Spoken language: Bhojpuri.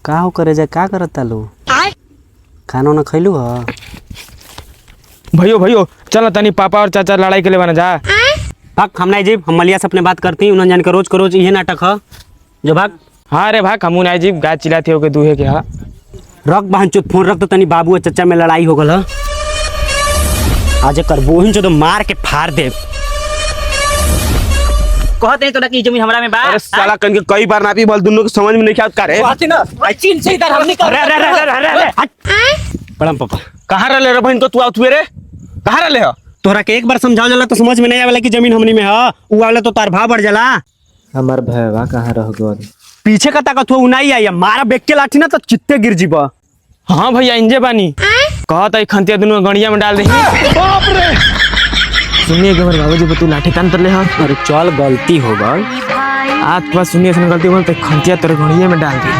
का हो करे जाए का करत तालू खाना ना खैलू ह भैयो चलो तनी पापा और चाचा लड़ाई के लिए बना जा। भाग हम नहीं जीप हम मलिया से अपने बात करती उन्होंने जान के रोज ये नाटक है जो भाग। हाँ रे भाग हमू नहीं जी गाय चिल्लाती हो के दूहे के। हाँ रख बहन चुत फोन रख तो तनी बाबू और चचा में लड़ाई हो गल ह आज कर बोहिन जो तो मार के फाड़ दे कहते हैं तो कि जमीन हमरा में बा। अरे साला कन के कई बार नापी बोल दोनों को समझ में नहीं आता रे बात ना चीन से इधर हम निकल प्रणाम पापा। कहां रहले रे बहन को तू आउत रे कहां रहले हो तोरा के एक बार समझाओ जाला तो समझ में नहीं आवेला कि जमीन हमनी में है उ वाला तो तार भाव बढ़ जाला। हमार भैया कहाँ रह गल पीछे का ताकत हो नहीं आई मारा बेक के लाठी ना तो चित्ते गिर जीबा। हाँ भैया इंजे बानी कहता खंतिया दोनों गड़िया में डाल दे। बाप रे सुनिए कि हमारे बाबूजी तू लाठी तान तर ले। हाँ अरे चल गलती हो गई आज पास सुनिए सुन गलती बोल तो खंतिया तेरे गड़िया में डाल दे।